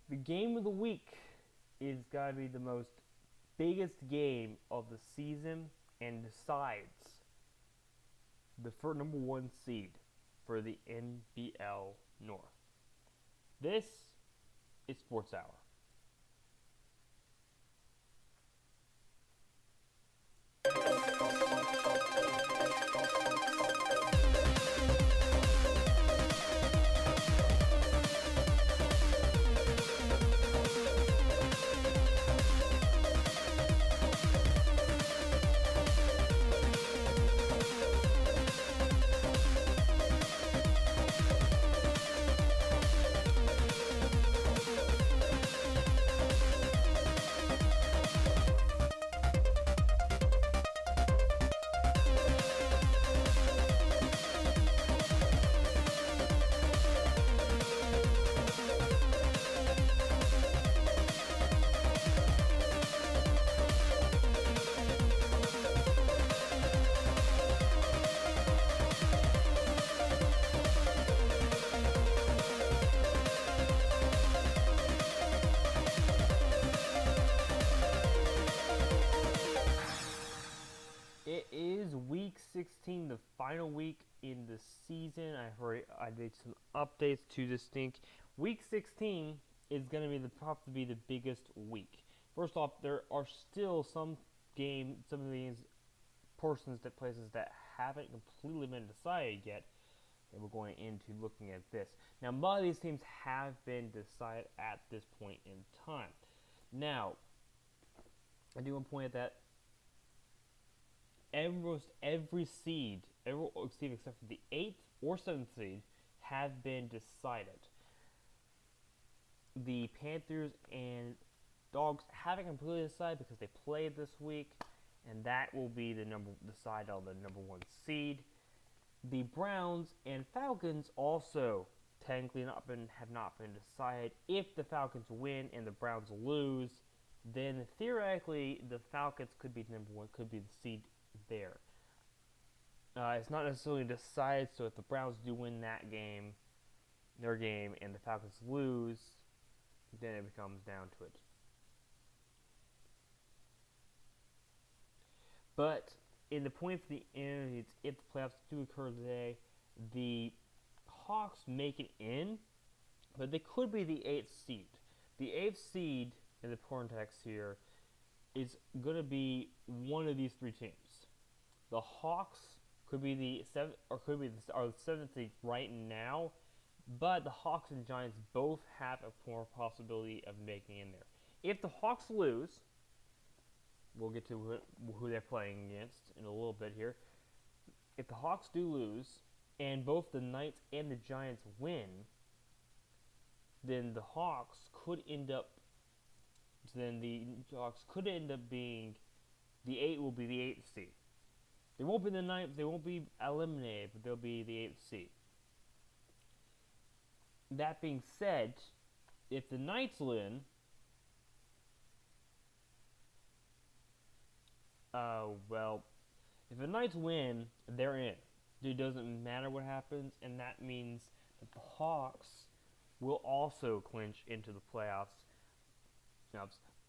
The game of the week is gotta be the most biggest game of the season and decides the first number one seed for the NBL North. This is Sports Hour. It is week 16, the final week in the season. I made some updates to this thing. Week 16 is going to be probably be the biggest week. First off, there are still some of the games, places that haven't completely been decided yet. And we're going into looking at this. Now, a lot of these teams have been decided at this point in time. Now, I do want to point out that almost every seed except for the 8th or 7th seed have been decided. The Panthers and Dogs haven't completely decided because they played this week, and that will be decide on the number one seed. The Browns and Falcons also technically have not been decided. If the Falcons win and the Browns lose, then theoretically the Falcons could be number one, could be the seed there. It's not necessarily decided, so if the Browns do win that game, their game, and the Falcons lose, then it comes down to it. But in the point for the end, if the playoffs do occur today, the Hawks make it in, but they could be the 8th seed. The 8th seed in the context here is going to be one of these three teams. The Hawks could be the 7th or could be the 7th seed right now, but the Hawks and Giants both have a more possibility of making in there. If the Hawks lose, we'll get to who they're playing against in a little bit here. If the Hawks do lose, and both the Knights and the Giants win, then the Hawks could end up. Then the Hawks could end up being the 8 will be the 8th seed. They won't be the 9th. They won't be eliminated, but they'll be the 8th seed. That being said, if the Knights win, if the Knights win, they're in. It doesn't matter what happens, and that means that the Hawks will also clinch into the playoffs.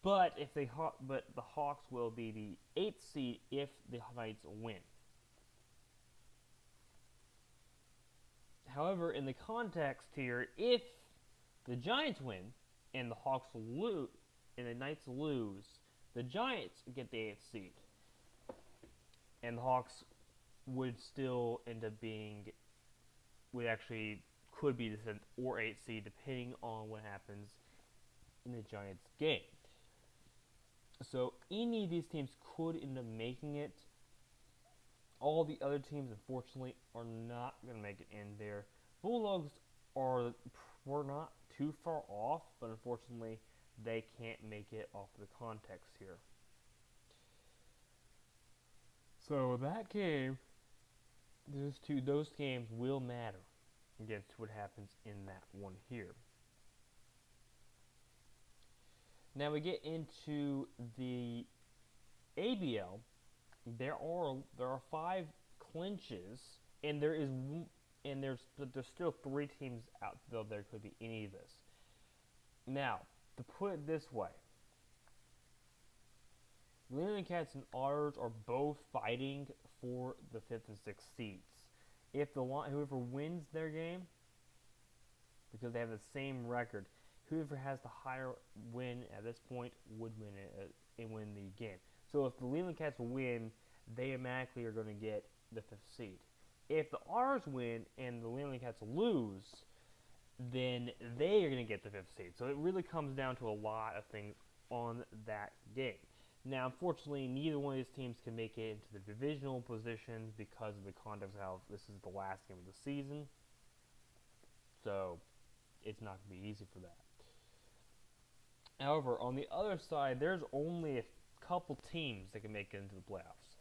But the Hawks will be the 8th seed if the Knights win. However, in the context here, if the Giants win and the Hawks lose and the Knights lose, the Giants get the 8th seed, and the Hawks would still end up being could be the 7th or 8th seed depending on what happens in the Giants game. So any of these teams could end up making it. All the other teams, unfortunately, are not going to make it in there. Bulldogs were not too far off, but unfortunately, they can't make it off the context here. So that game, those games will matter against what happens in that one here. Now we get into the ABL. There are 5 clinches, and there's still 3 teams out though there could be any of this. Now, to put it this way, Leland Cats and Otters are both fighting for the 5th and 6th seeds. If whoever wins their game, because they have the same record, whoever has the higher win at this point would win it and win the game. So if the Leland Cats win, they automatically are going to get the 5th seed. If the R's win and the Leland Cats lose, then they are going to get the 5th seed. So it really comes down to a lot of things on that game. Now, unfortunately, neither one of these teams can make it into the divisional positions because of the context of how this is the last game of the season. So it's not going to be easy for that. However, on the other side, there's only a couple teams that can make it into the playoffs.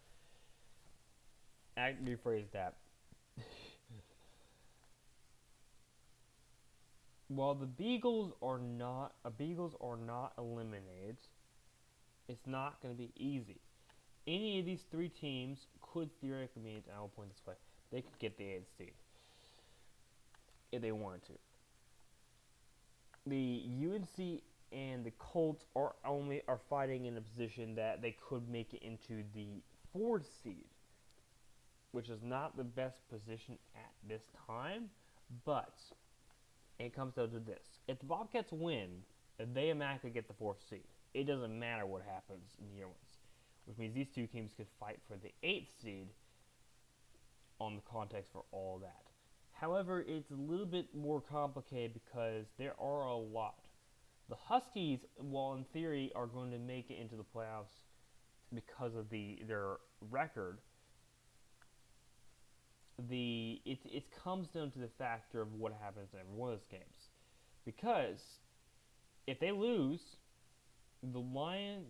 I rephrase that. While the Beagles are not eliminated, it's not going to be easy. Any of these three teams could theoretically mean, I will point this way, they could get the 8th seed if they wanted to. The UNC and the Colts are fighting in a position that they could make it into the 4th seed, which is not the best position at this time, but it comes down to this. If the Bobcats win, they automatically get the 4th seed. It doesn't matter what happens in the year ones, which means these two teams could fight for the 8th seed on the context for all that. However, it's a little bit more complicated because there are a lot. The Huskies, while in theory are going to make it into the playoffs because of their record, it comes down to the factor of what happens in every one of those games. Because if they lose, the Lions,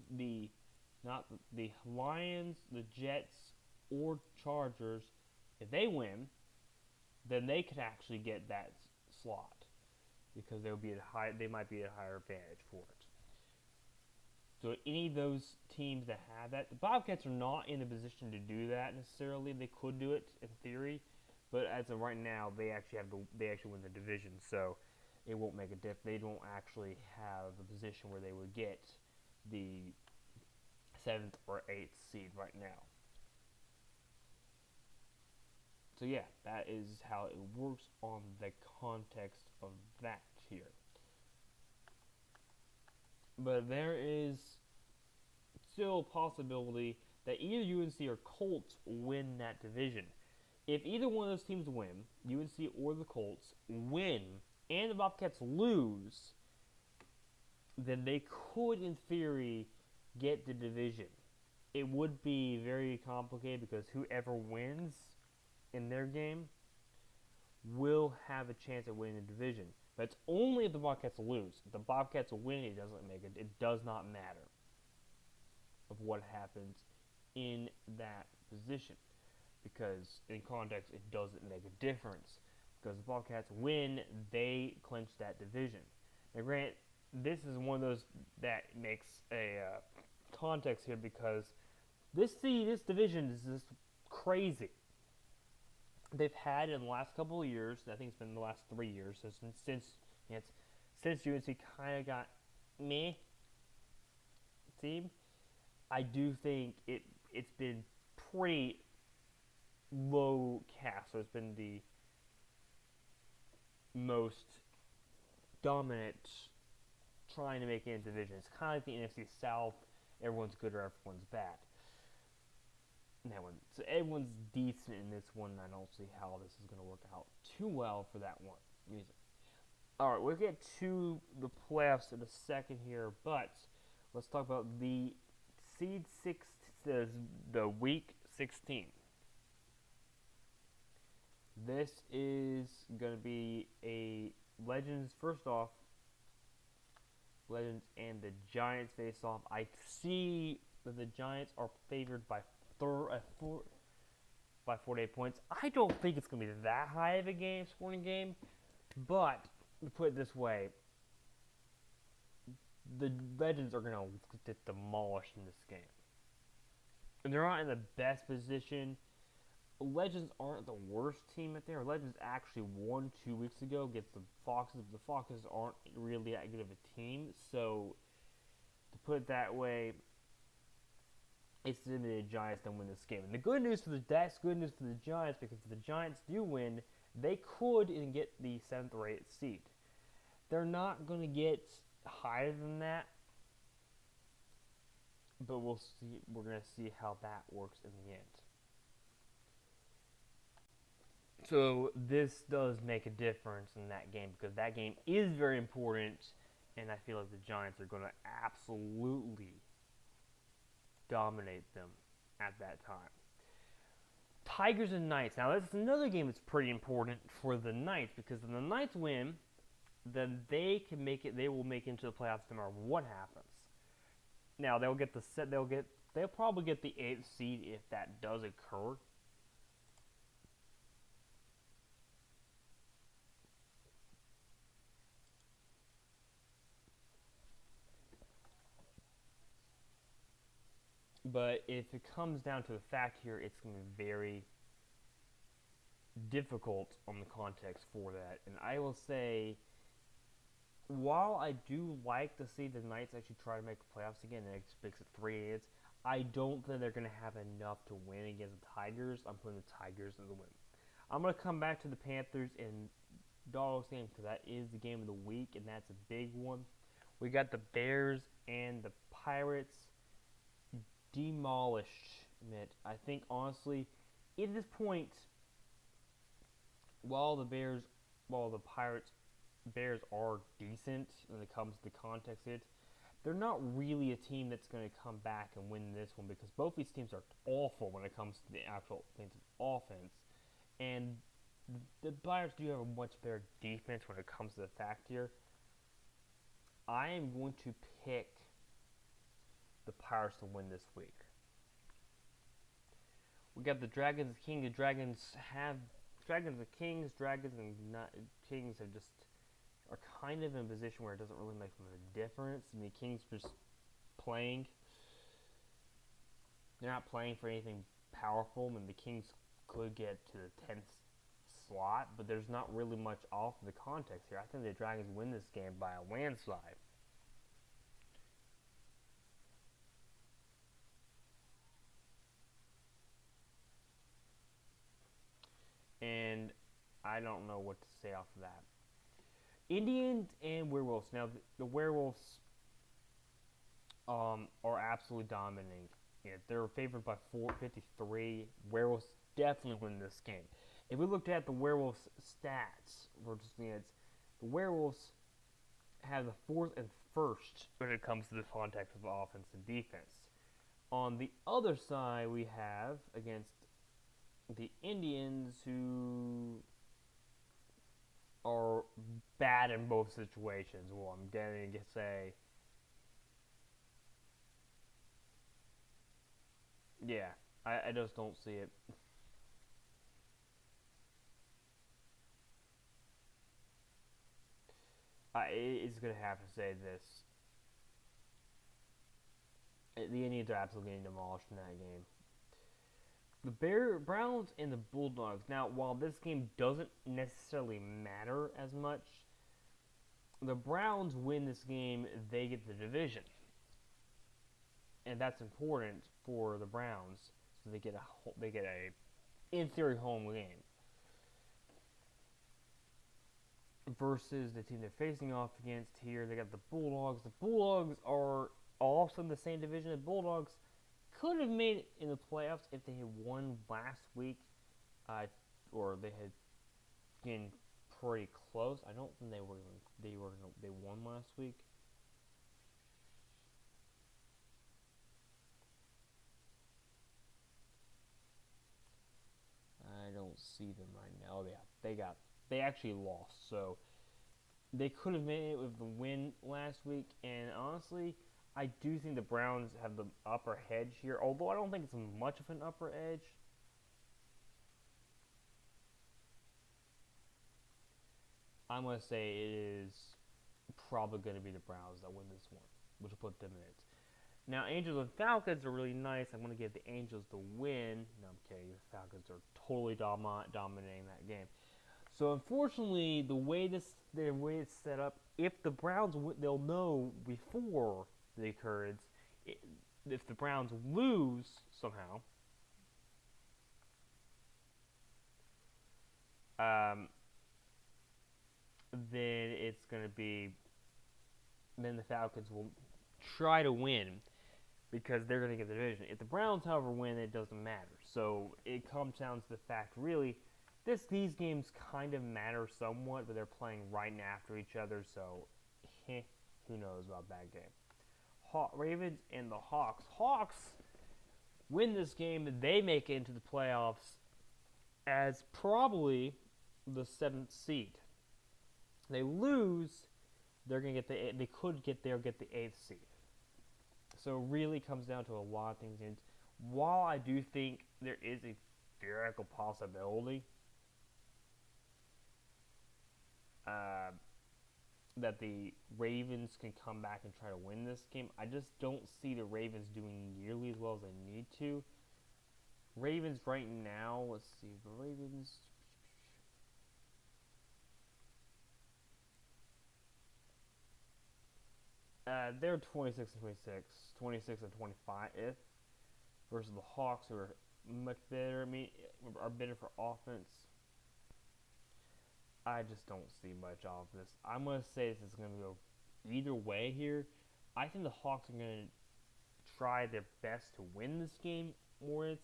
the Jets, or Chargers, if they win, then they could actually get that slot because they might be at a higher advantage for it. So any of those teams that have that, the Bobcats are not in a position to do that necessarily. They could do it in theory, but as of right now, they actually win the division, so it won't make a difference. They don't actually have a position where they would get the 7th or 8th seed right now. So yeah, that is how it works on the context of that here. But there is still a possibility that either UNC or Colts win that division. If either one of those teams win, UNC or the Colts win, and the Bobcats lose, then they could, in theory, get the division. It would be very complicated because whoever wins in their game will have a chance at winning the division. But it's only if the Bobcats lose. If the Bobcats win, it does not matter of what happens in that position. Because in context, it doesn't make a difference. Because the Bobcats win, they clinch that division. Now granted, this is one of those that makes a context here because this division is just crazy. They've had in the last couple of years, I think it's been the last 3 years, since UNC kind of got meh team, I do think it's been pretty low cast. So it's been the most dominant trying to make it into division. It's kind of like the NFC South. Everyone's good or everyone's bad. That one. So everyone's decent in this one. I don't see how this is going to work out too well for that one reason. All right, we'll get to the playoffs in a second here, but let's talk about the seed 6, the week 16. This is going to be a Legends. First off, Legends and the Giants face off. I see that the Giants are favored by 48 points. I don't think it's going to be that high of a scoring game, but to put it this way, the Legends are going to get demolished in this game. And they're not in the best position Legends aren't the worst team out there. Legends actually won 2 weeks ago against the Foxes. The Foxes aren't really that good of a team, so to put it that way, it's the Giants that win this game. And the good news for that's good news for the Giants, because if the Giants do win, they could get the 7th or 8th seed. They're not going to get higher than that, but we'll see. We're going to see how that works in the end. So this does make a difference in that game, because that game is very important, and I feel like the Giants are going to absolutely dominate them at that time. Tigers and Knights. Now, this is another game that's pretty important for the Knights, because if the Knights win, then they can make it. They will make it into the playoffs no matter what happens. Now, they'll get the set. They'll probably get the 8th seed if that does occur. But if it comes down to the fact here, it's going to be very difficult on the context for that. And I will say, while I do like to see the Knights actually try to make the playoffs again, and it makes it 3 8s, I don't think they're going to have enough to win against the Tigers. I'm putting the Tigers as the win. I'm going to come back to the Panthers and Dogs game, because that is the game of the week, and that's a big one. We got the Bears and the Pirates demolished. I think, honestly, at this point, while the Bears are decent when it comes to the context of it, they're not really a team that's going to come back and win this one, because both these teams are awful when it comes to the actual offense. And the Bears do have a much better defense when it comes to the fact here. I am going to pick the Pirates to win this week. We got the Dragons, King. The Dragons and Kings. Dragons and Kings are kind of in a position where it doesn't really make them a difference. I mean, the Kings are just playing. They're not playing for anything powerful. I mean, the Kings could get to the 10th slot, but there's not really much off of the context here. I think the Dragons win this game by a landslide. And I don't know what to say off of that. Indians and Werewolves. Now, the Werewolves are absolutely dominating. Yeah, they're favored by 453. Werewolves definitely win this game. If we looked at the Werewolves stats, the Werewolves have the 4th and 1st when it comes to the context of offense and defense. On the other side, we have against the Indians, who are bad in both situations. Well, I'm going to say, yeah, I just don't see it. It's going to have to say this. The Indians are absolutely getting demolished in that game. The Browns and the Bulldogs. Now, while this game doesn't necessarily matter as much, the Browns win this game, they get the division. And that's important for the Browns, so they get a in theory home game versus the team they're facing off against here. They got the Bulldogs. The Bulldogs are also in the same division. The Bulldogs could have made it in the playoffs if they had won last week, or they had been pretty close. I don't think they won last week. I don't see them right now. Oh, yeah, they actually lost, so they could have made it with the win last week. And honestly, I do think the Browns have the upper edge here, although I don't think it's much of an upper edge. I'm going to say it is probably going to be the Browns that win this one, which will put them in it. Now, Angels and Falcons are really nice. I'm going to give the Angels the win. No, I'm kidding. The Falcons are totally dominating that game. So, unfortunately, the way it's set up, if the Browns, they'll know before the occurrence. If the Browns lose somehow, um, then it's going to be. Then the Falcons will try to win because they're going to get the division. If the Browns, however, win, it doesn't matter. So it comes down to the fact, really, these games kind of matter somewhat, but they're playing right after each other, so who knows about that game. Ravens and the Hawks. Hawks win this game, and they make it into the playoffs as probably the 7th seed. They lose, they're gonna get they could get there, get the 8th seed. So it really comes down to a lot of things. And while I do think there is a theoretical possibility that the Ravens can come back and try to win this game, I just don't see the Ravens doing nearly as well as they need to. Ravens right now, let's see, the Ravens. They're 26 and 26, 26 and 25 versus the Hawks, who are much better. I mean, are better for offense. I just don't see much of this. I'm gonna say this is gonna go either way here. I think the Hawks are gonna try their best to win this game. I'm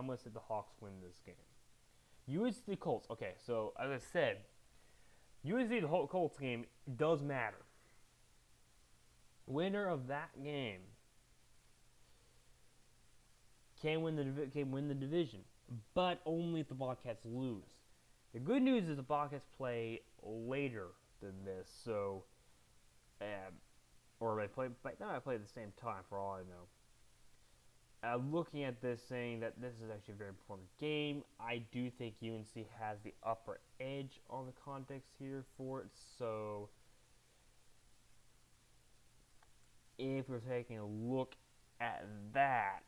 gonna say the Hawks win this game. UNC the Colts. Okay, so as I said, UNC the Colts game does matter. Winner of that game can win the division, but only if the Bobcats lose. The good news is the Bobcats play later than this, so or they play at the same time for all I know. Looking at this, saying that this is actually a very important game, I do think UNC has the upper edge on the context here for it. So if we're taking a look at that,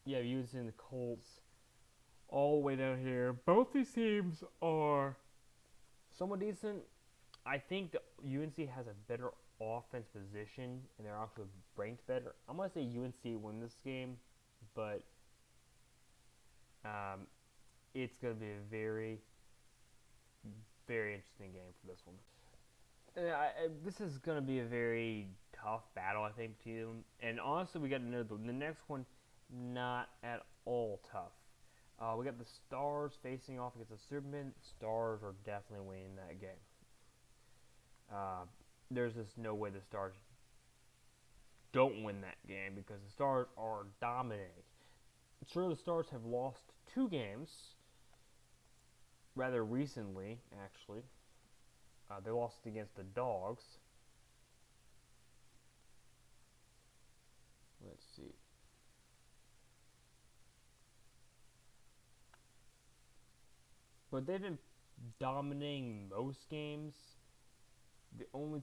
yeah, UNC and the Colts all the way down here. Both these teams are somewhat decent. I think that UNC has a better offense position, and they're actually ranked better. I'm going to say UNC win this game, but it's going to be a very, very interesting game for this one. This is going to be a very tough battle, I think, to them. And honestly, we got to know the next one, not at all tough. We got the Stars facing off against the Supermen. Stars are definitely winning that game. There's just no way the Stars don't win that game because the Stars are dominating. Sure, the Stars have lost 2 games rather recently, actually. They lost against the Dogs. Let's see. But they've been dominating most games.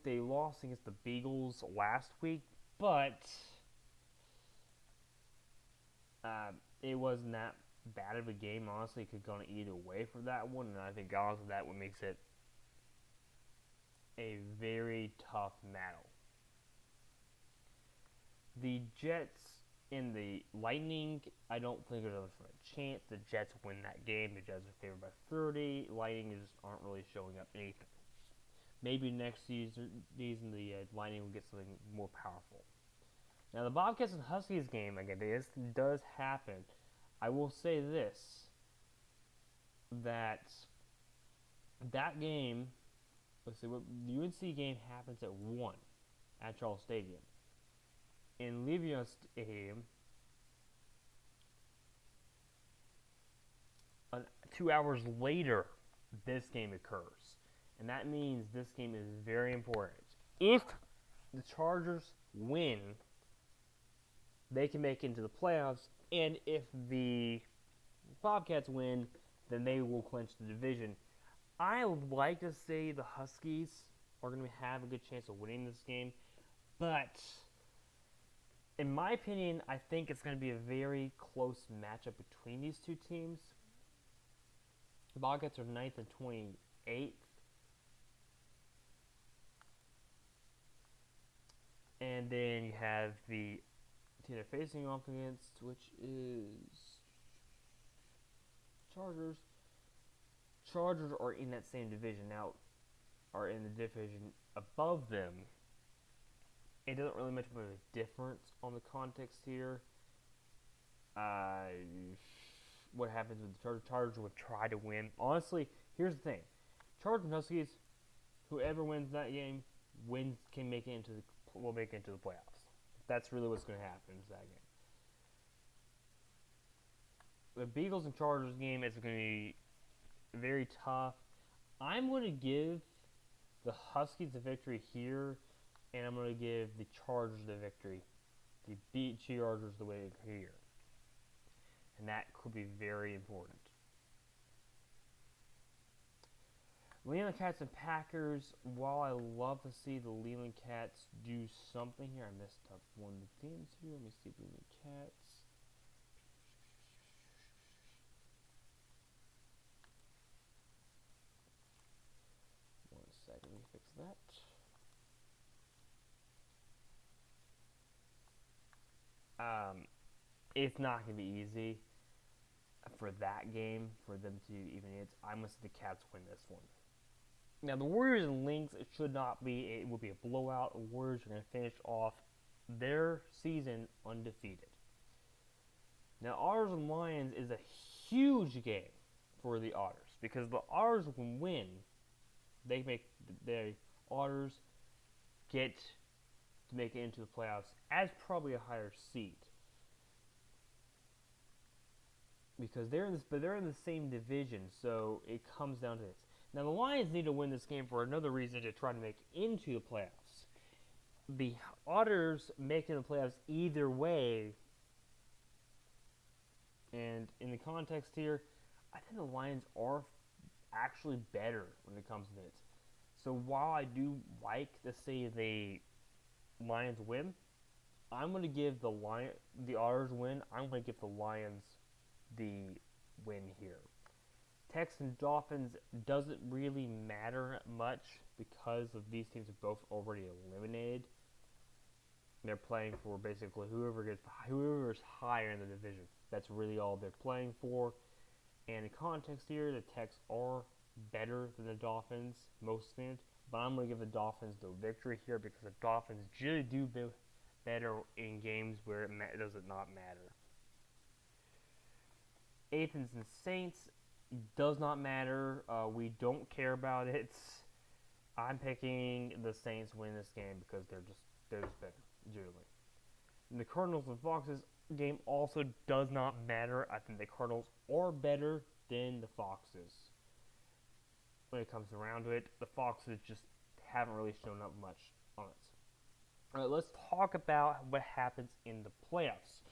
They lost against the Beagles last week, but it wasn't that bad of a game. Honestly, it could go either way for that one, and I think honestly that one makes it a very tough battle. The Jets and the Lightning, I don't think there's a chance the Jets win that game. The Jets are favored by 30. Lightning just aren't really showing up anything. Maybe next season the Lightning will get something more powerful. Now the Bobcats and Huskies game, again, this does happen. I will say this, that game, let's see, the UNC game happens at 1 at Charles Stadium. In Levion Stadium, 2 hours later, this game occurs. And that means this game is very important. If the Chargers win, they can make it into the playoffs. And if the Bobcats win, then they will clinch the division. I would like to say the Huskies are going to have a good chance of winning this game, but in my opinion, I think it's going to be a very close matchup between these two teams. The Bobcats are 9th and 28th. And then you have the team they're facing off against, which is Chargers. Chargers are in that same division now, are in the division above them. It doesn't really much of a difference on the context here. What happens with the Chargers? Chargers would try to win. Honestly, here's the thing: Chargers and Huskies, whoever wins that game, can make it into will make it into the playoffs. That's really what's going to happen in that game. The Beagles and Chargers game is going to be very tough. I'm going to give the Huskies the victory here, and I'm going to give the Chargers the victory. The beat Chargers the way here. And that could be very important. Leland Cats and Packers, while I love to see the Leland Cats do something here, I messed up one of the teams here. Let me see Leland Cats. One second, let me fix that. It's not going to be easy for that game, for them to even it. I'm going to see the Cats win this one. Now, the Warriors and Lynx, it should not be, it will be a blowout. The Warriors are going to finish off their season undefeated. Now, Otters and Lions is a huge game for the Otters because the Otters can win. They make the Otters get to make it into the playoffs as probably a higher seed because they're in the same division. So it comes down to this. Now, the Lions need to win this game for another reason to try to make into the playoffs. The Otters making the playoffs either way, and in the context here, I think the Lions are actually better when it comes to this. So while I do like to say the Lions win, I'm going to give the Otters win. I'm going to give the Lions the win here. Texans Dolphins doesn't really matter much because of these teams are both already eliminated. They're playing for basically whoever is higher in the division. That's really all they're playing for. And in context here, the Texans are better than the Dolphins, most things. But I'm going to give the Dolphins the victory here because the Dolphins generally do better in games where it does not matter. Athens and Saints does not matter. We don't care about it. I'm picking the Saints win this game because they're just better, generally. And the Cardinals and Foxes game also does not matter. I think the Cardinals are better than the Foxes. When it comes around to it, the Foxes just haven't really shown up much on it. All right, let's talk about what happens in the playoffs.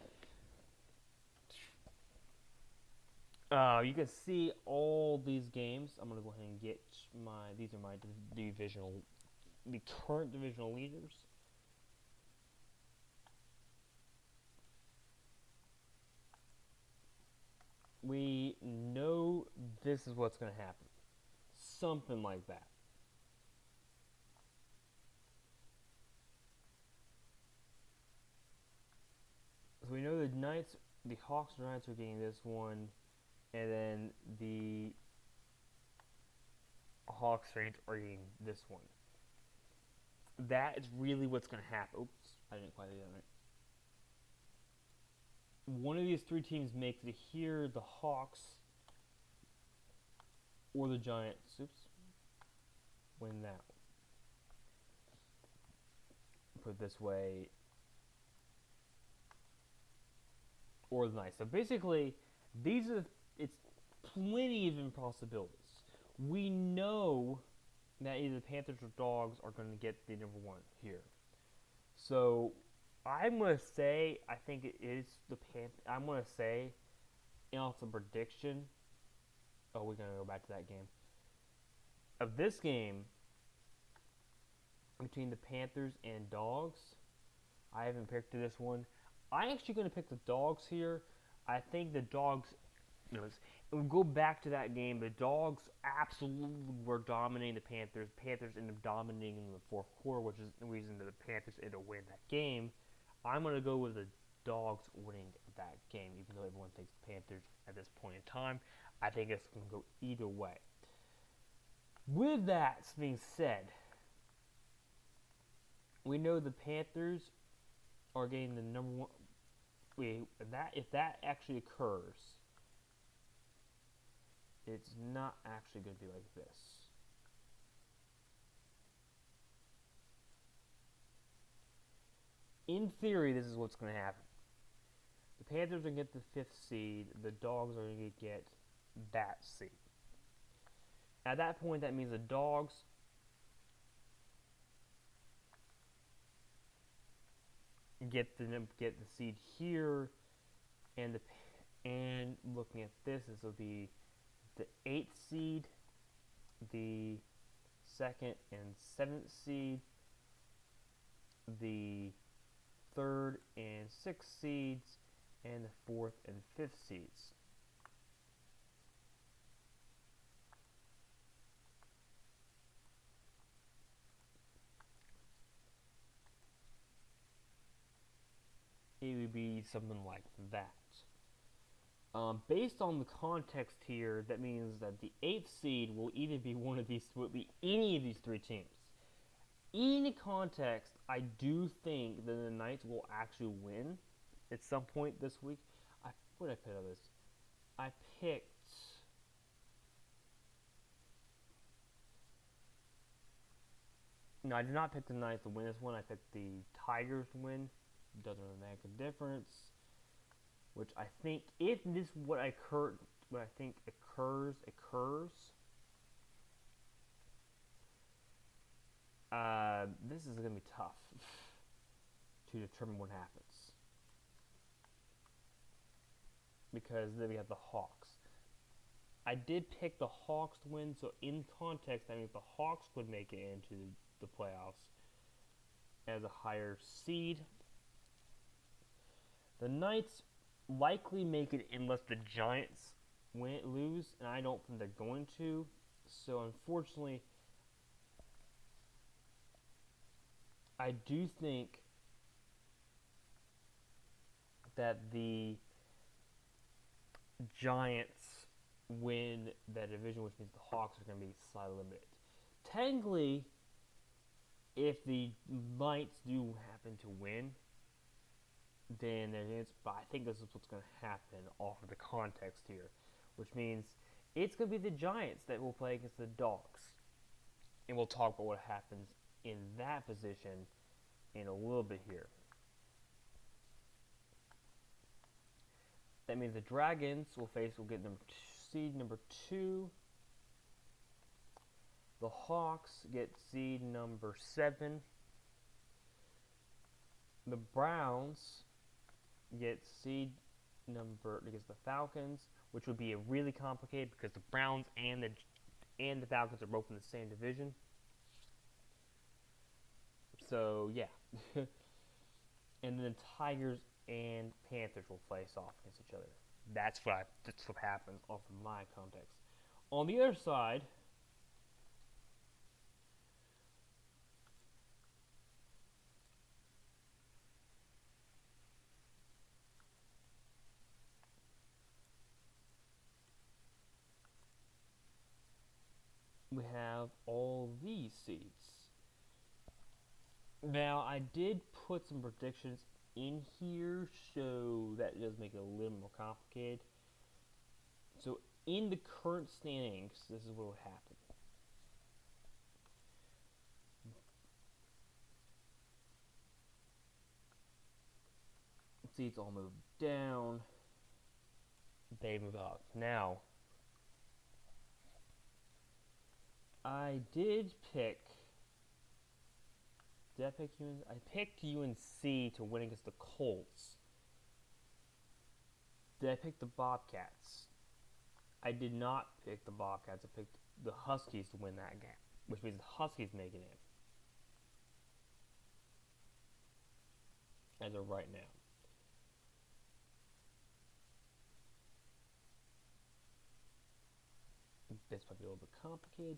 You can see all these games. I'm going to go ahead and get these are my the current divisional leaders. We know this is what's going to happen. Something like that. So we know the Hawks and Knights are getting this one. And then the Hawks Saints are getting this one. That is really what's going to happen. Oops, I didn't quite do that right. One of these three teams makes it here, the Hawks or the Giants. Oops. Win that one. Put it this way. Or the Knights. So basically, it's plenty of impossibilities. We know that either the Panthers or Dogs are going to get the number one here. So I'm going to say I think it is the Panthers. I'm going to say, it's a prediction. Oh, we're going to go back to that game. of this game between the Panthers and Dogs, I haven't picked this one. I'm actually going to pick the Dogs here. I think the Dogs, we'll go back to that game. The Dogs absolutely were dominating the Panthers. Panthers ended up dominating in the fourth quarter, which is the reason that the Panthers ended up winning that game. I'm going to go with the Dogs winning that game, even though everyone thinks the Panthers at this point in time. I think it's going to go either way. With that being said, we know the Panthers are getting the number one. If that actually occurs, it's not actually going to be like this. In theory, this is what's going to happen. The Panthers are going to get the 5th seed. The Dogs are going to get that seed. At that point, that means the Dogs get the seed here, and looking at this will be the 8th seed, the 2nd and 7th seed, the 3rd and 6th seeds, and the 4th and 5th seeds. It would be something like that. Based on the context here, that means that the 8th seed will either be any of these 3 teams. In context, I do think that the Knights will actually win at some point this week. What did I pick on this? I picked. No, I did not pick the Knights to win this one. I picked the Tigers to win. Doesn't really make a difference. Which I think, if this what I think occurs, this is going to be tough to determine what happens. Because then we have the Hawks. I did pick the Hawks to win, so in context, that means the Hawks would make it into the playoffs as a higher seed. The Knights likely make it unless the Giants lose, and I don't think they're going to. So unfortunately, I do think that the Giants win that division, which means the Hawks are going to be slightly limited. Technically, if the Knights do happen to win, then there is, but I think this is what's going to happen off of the context here, which means it's going to be the Giants that will play against the Dogs. And we'll talk about what happens in that position in a little bit here. That means the Dragons will get seed number 2. The Hawks get seed number 7. The Browns get seed number against the Falcons, which would be a really complicated because the Browns and the Falcons are both in the same division. So yeah, and then the Tigers and Panthers will face off against each other. That's what happens off of my context. On the other side, we have all these seeds. Now, I did put some predictions in here, so that does make it a little more complicated. So, in the current standings, this is what would happen. Seeds all move down. They move up. Now, I did pick. Did I pick UNC? I picked UNC to win against the Colts. Did I pick the Bobcats? I did not pick the Bobcats. I picked the Huskies to win that game, which means the Huskies make it in as of right now. This might be a little bit complicated.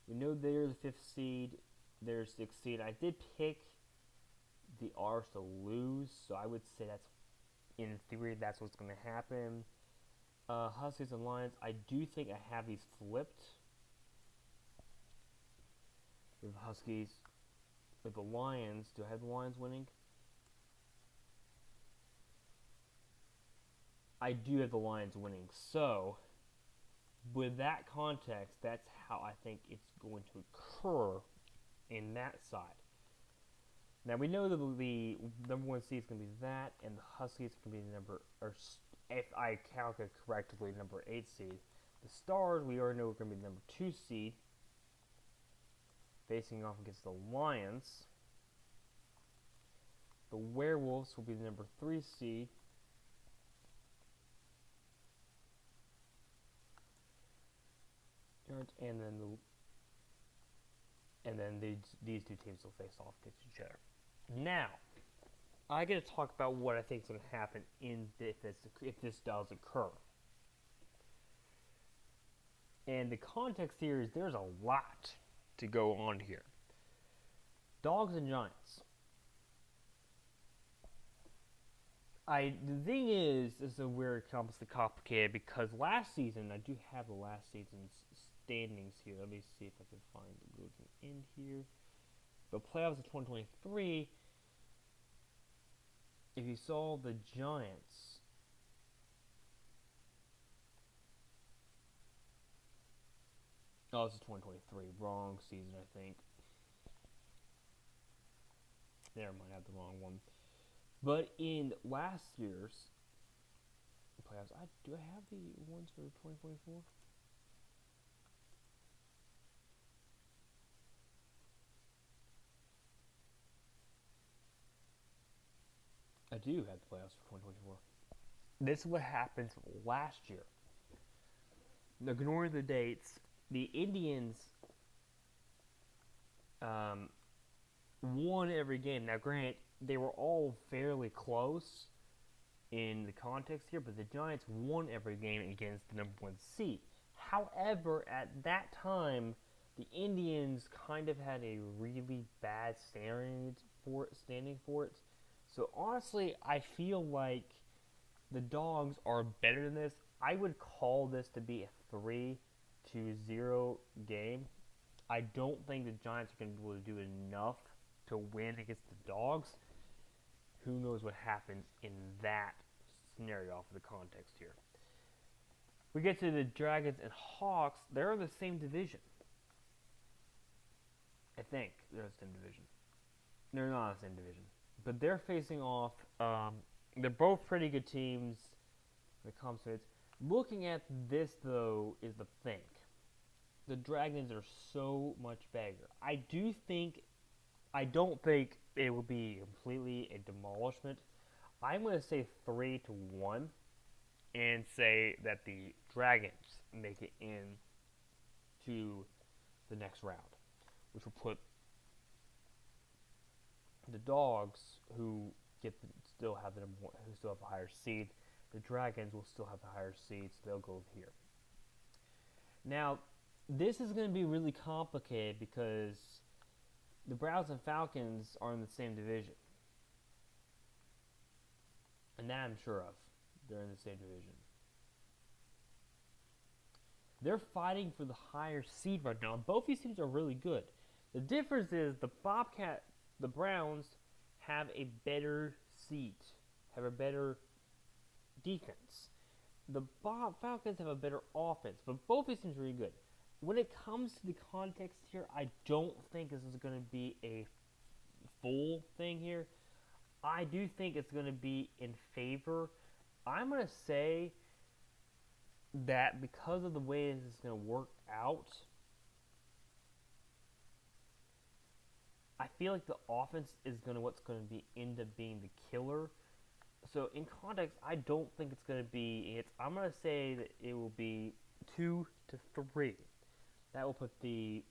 We know they're the 5th seed, they're 6th seed. I did pick the R's to lose, so I would say that's, in theory, that's what's going to happen. Huskies and Lions, I do think I have these flipped. With the Huskies, with the Lions, do I have the Lions winning? I do have the Lions winning. So, with that context, that's how I think it's going to occur in that side. Now, we know that the number 1 seed is going to be that, and the Huskies can be the number, or if I calculate correctly, number 8 seed. The Stars, we already know, are going to be the number 2 seed, facing off against the Lions. The Werewolves will be the number 3 seed. And then these two teams will face off against each other. Now, I get to talk about what I think is going to happen if this does occur. And the context here is there's a lot to go on here. Dogs and Giants. The thing is, this is where it comes to complicated, because last season, I do have the last season's standings here. Let me see if I can find the in here. The playoffs of 2023, if you saw the Giants, oh, this is 2023, wrong season, I think. Never mind, I have the wrong one. But in last year's playoffs, do I have the ones for 2024? I do have the playoffs for 2024. This is what happened last year. Ignoring the dates, the Indians won every game. Now, granted, they were all fairly close in the context here, but the Giants won every game against the number 1 seed. However, at that time, the Indians kind of had a really bad standing for it. So honestly, I feel like the Dogs are better than this. I would call this to be a 3-0 game. I don't think the Giants are going to be able to do enough to win against the Dogs. Who knows what happens in that scenario off of the context here. We get to the Dragons and Hawks. They're in the same division. I think they're in the same division. They're not in the same division. But they're facing off. They're both pretty good teams when it comes to it. Looking at this, though, is the thing. The Dragons are so much better. I don't think it will be completely a demolishment. I'm going to say 3-1 and say that the Dragons make it in to the next round, which will put the Dogs, who still have the higher seed. The Dragons will still have the higher seed, so they'll go here. Now, this is going to be really complicated because the Browns and Falcons are in the same division. And that I'm sure of. They're in the same division. They're fighting for the higher seed right now. Both these teams are really good. The difference is the Browns have a better seed, have a better defense. The Falcons have a better offense, but both these teams are really good. When it comes to the context here, I don't think this is going to be a full thing here. I do think it's going to be in favor. I'm going to say that because of the way this is going to work out, I feel like the offense is what's going to end up being the killer. So in context, I don't think it's going to be. I'm going to say that it will be 2-3. That will put the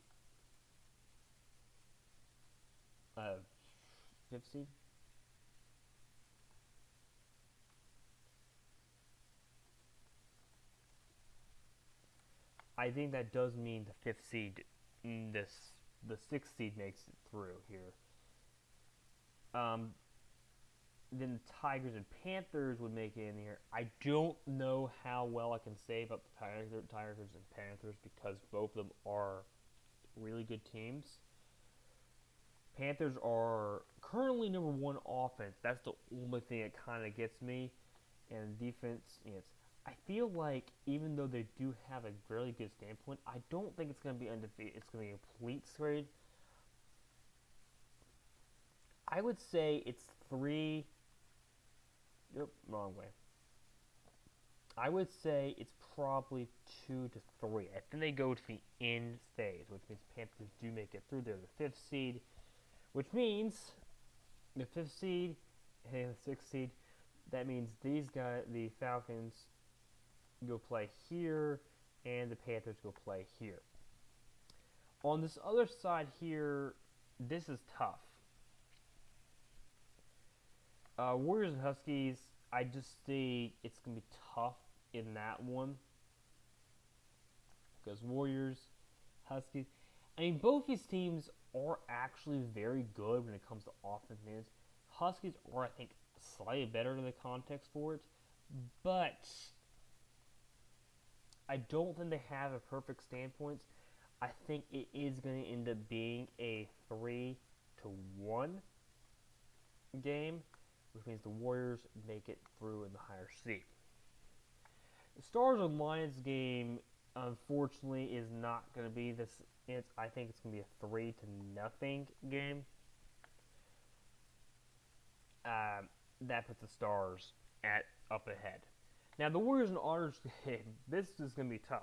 uh, fifth seed. I think that does mean the fifth seed, the sixth seed makes it through here. Um, then the Tigers and Panthers would make it in here. I don't know how well I can say about the Tigers and Panthers because both of them are really good teams. Panthers are currently number one offense. That's the only thing that kind of gets me. And defense, I feel like even though they do have a really good standpoint, I don't think it's going to be undefeated. It's going to be a complete trade. I would say it's 3. Yep, wrong way. I would say it's probably 2 to 3. I think they go to the end phase, which means Panthers do make it through. They're the fifth seed, which means the fifth seed and the sixth seed. That means these guys, the Falcons, go play here, and the Panthers go play here. On this other side here, this is tough. Warriors and Huskies, I just see it's going to be tough in that one. Because Warriors, Huskies, I mean, both these teams are actually very good when it comes to offense. Huskies are, I think, slightly better in the context for it. But I don't think they have a perfect standpoint. I think it is going to end up being a 3-1 game, which means the Warriors make it through in the higher seed. The Stars and Lions game, unfortunately, is not going to be this. I think it's going to be a 3-0 game. That puts the Stars up ahead. Now, the Warriors and Otters game, this is going to be tough.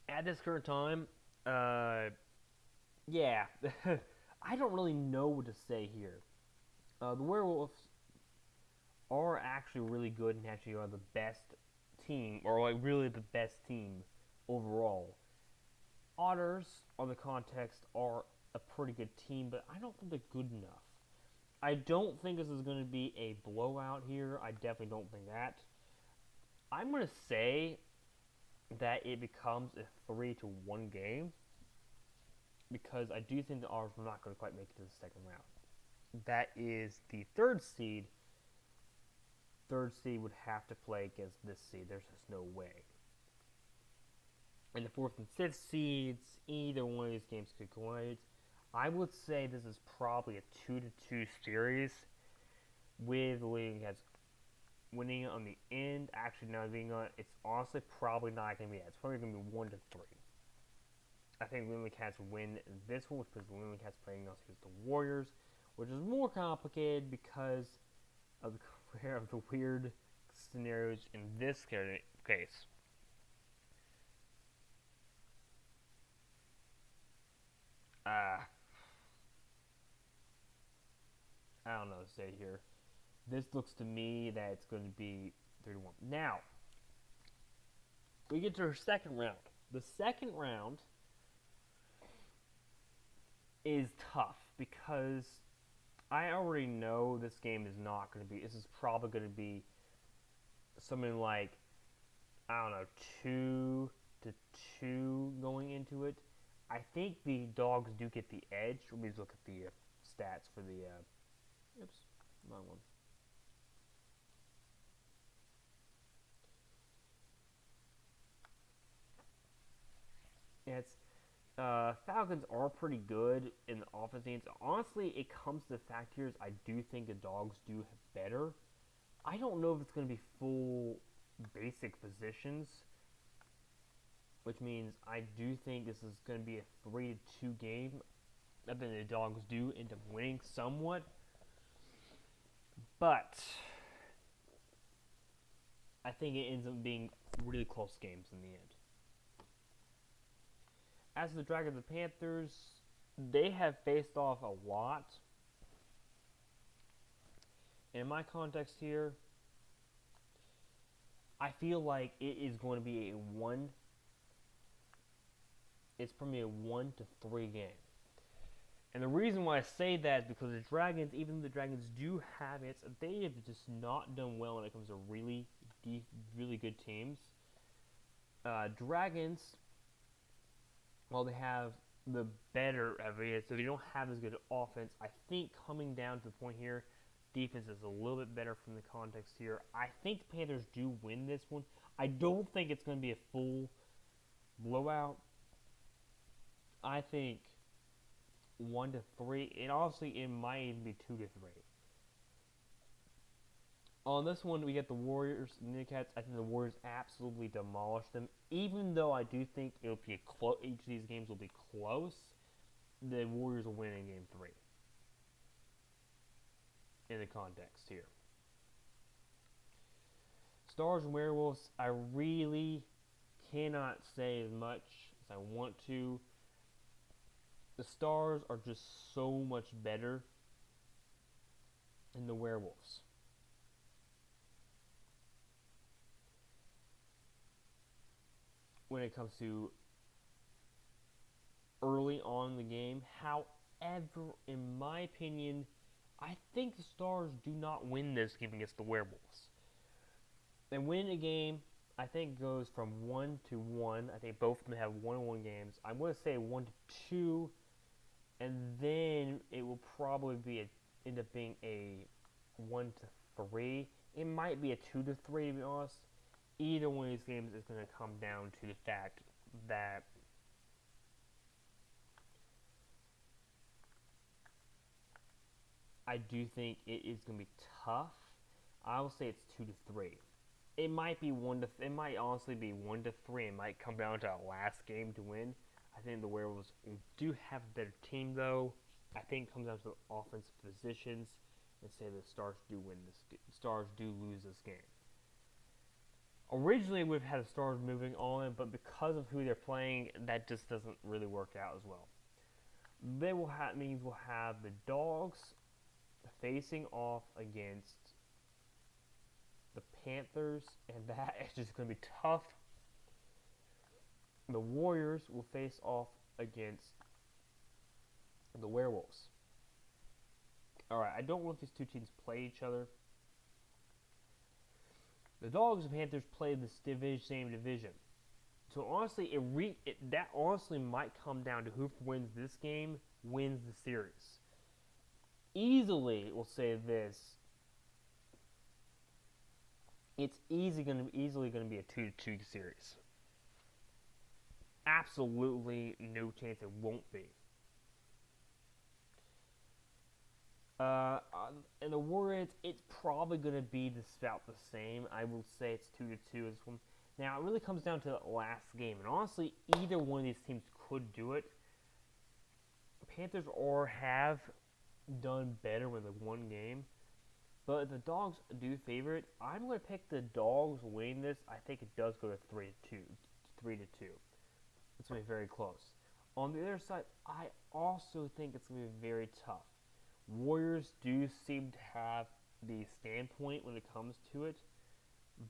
At this current time, yeah, I don't really know what to say here. The Werewolves are actually really good and actually are the best team, or like really the best team overall. Otters, on the context, are a pretty good team, but I don't think they're good enough. I don't think this is going to be a blowout here. I definitely don't think that. I'm going to say that it becomes a 3-1 game because I do think the Otters are not going to quite make it to the second round. That is the third seed. Third seed would have to play against this seed. There's just no way. And the fourth and fifth seeds, either one of these games could go out. I would say this is probably a 2-2 series with the Leading Cats winning on the end. Actually, not being on. It's honestly probably not going to be that. It's probably going to be 1-3. I think the Leading Cats win this one, which puts the Leading Cats playing us against the Warriors, which is more complicated because of the weird scenarios in this case. I don't know what to say here. This looks to me that it's going to be 3-1. Now, we get to our second round. The second round is tough because I already know this game is not going to be. This is probably going to be something like, I don't know, 2-2 going into it. I think the Dogs do get the edge. Let me look at the stats for the. Oops, wrong one. Yeah, it's Falcons are pretty good in the offense games. Honestly, it comes to the fact here is I do think the Dogs do have better. I don't know if it's going to be full basic positions, which means I do think this is going to be a 3-2 game. I think the Dogs do end up winning somewhat, but I think it ends up being really close games in the end. As for the Dragons and Panthers, they have faced off a lot. In my context here, I feel like it is going to be a one. It's probably a 1-3 game. And the reason why I say that is because the Dragons, even though the Dragons do have it, they have just not done well when it comes to really deep, really good teams. Dragons, while they have the better of it, so they don't have as good offense. I think coming down to the point here, defense is a little bit better from the context here. I think the Panthers do win this one. I don't think it's going to be a full blowout. I think 1-3, and honestly, it might even be 2-3. On this one, we get the Warriors and the Cats. I think the Warriors absolutely demolish them. Even though I do think it'll be each of these games will be close, the Warriors will win in Game 3. In the context here. Stars and Werewolves, I really cannot say as much as I want to. The Stars are just so much better than the Werewolves. When it comes to early on in the game. However, in my opinion, I think the Stars do not win this game against the Werewolves. They win a game, I think, goes from 1-1. I think both of them have 1-1 games. I'm going to say 1-2, and then it will probably end up being a 1-3. It might be a 2-3, to be honest. Either one of these games is going to come down to the fact that I do think it is going to be tough. I will say it's 2-3. It might be it might honestly be 1-3. It might come down to a last game to win. I think the Werewolves do have a better team, though. I think it comes down to the offensive positions, and say the Stars do win this. Stars do lose this game. Originally, we've had the Stars moving on, but because of who they're playing, that just doesn't really work out as well. Means we'll have the Dogs facing off against the Panthers, and that is just going to be tough. The Warriors will face off against the Werewolves. Alright, I don't know if these two teams play each other. The Dogs and Panthers play this same division. So honestly, that honestly might come down to who wins this game, wins the series. Easily, we'll say this. It's easily going to be a 2-2 series. Absolutely no chance it won't be. And the Warriors, it's probably going to be about the same. I will say it's 2-2 this one. Now, it really comes down to the last game. And honestly, either one of these teams could do it. Panthers have done better with one game. But if the Dogs do favor it, I'm going to pick the Dogs winning this. I think it does go to 3-2. It's going to be very close. On the other side, I also think it's going to be very tough. Warriors do seem to have the standpoint when it comes to it.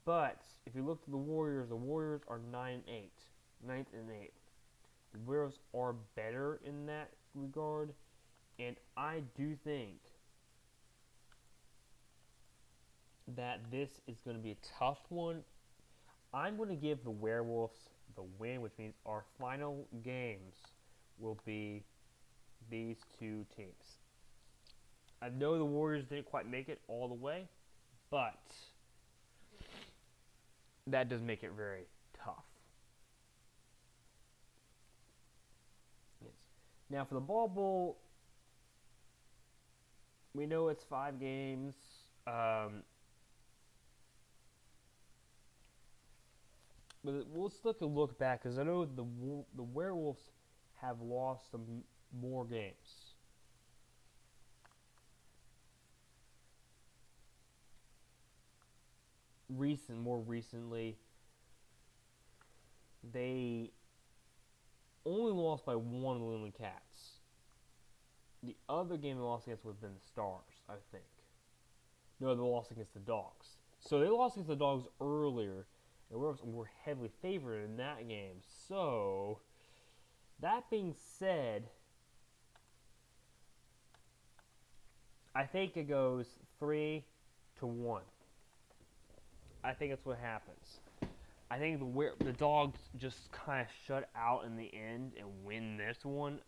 But if you look at the Warriors are 9-8. 9th and 8th. The Warriors are better in that regard. And I do think that this is going to be a tough one. I'm going to give the Werewolves the win, which means our final games will be these two teams. I know the Warriors didn't quite make it all the way, but that does make it very tough. Yes. Now for the Ball Bowl, we know it's 5 games. But let's look back, because I know the Werewolves have lost some more games. More recently, they only lost by 1 to the Cats. The other game they lost against would have been the Stars, I think. No, they lost against the Dogs. So they lost against the Dogs earlier. The Werewolves were heavily favored in that game. So, that being said, I think it goes 3-1. I think that's what happens. I think the Dogs just kind of shut out in the end and win this one.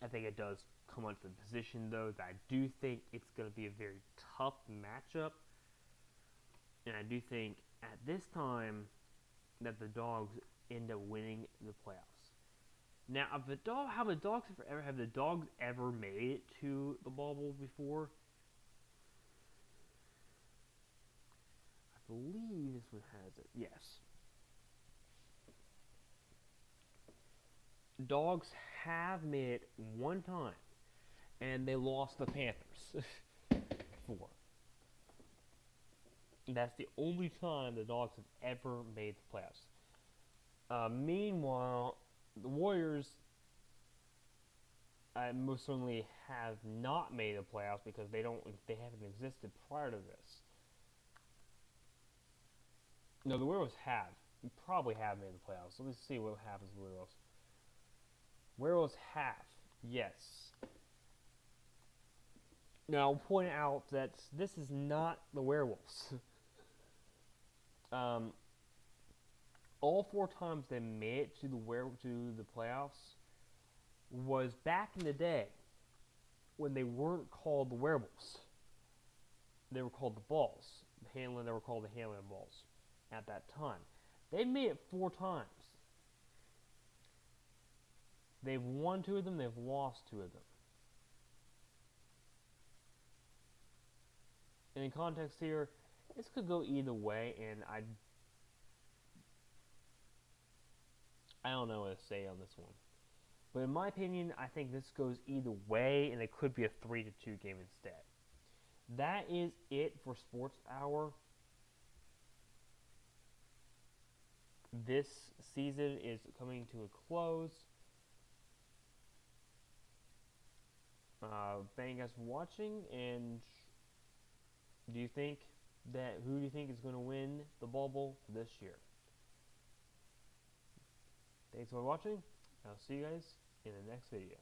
I think it does come onto the position, though, that I do think it's going to be a very tough matchup. And I do think at this time that the Dogs end up winning the playoffs. Now, have the Dogs ever made it to the bubble before? I believe this one has it. Yes. Dogs have made it one time, and they lost the Panthers before. That's the only time the Dogs have ever made the playoffs. Meanwhile, the Warriors most certainly have not made the playoffs because they haven't existed prior to this. No, the Werewolves probably have made the playoffs. So let's see what happens with the Werewolves. Werewolves have, yes. Now, I'll point out that this is not the Werewolves. All 4 times they made it to the playoffs was back in the day when they weren't called the Werewolves. They were called the Balls. They were called the Hamlin Balls at that time. They made it 4 times. They've won 2 of them. They've lost 2 of them. And in context here, this could go either way, and I don't know what to say on this one. But in my opinion, I think this goes either way, and it could be a 3-2 game instead. That is it for Sports Hour. This season is coming to a close. Thank you guys for watching, and who do you think is going to win the bubble this year? Thanks for watching. I'll see you guys in the next video.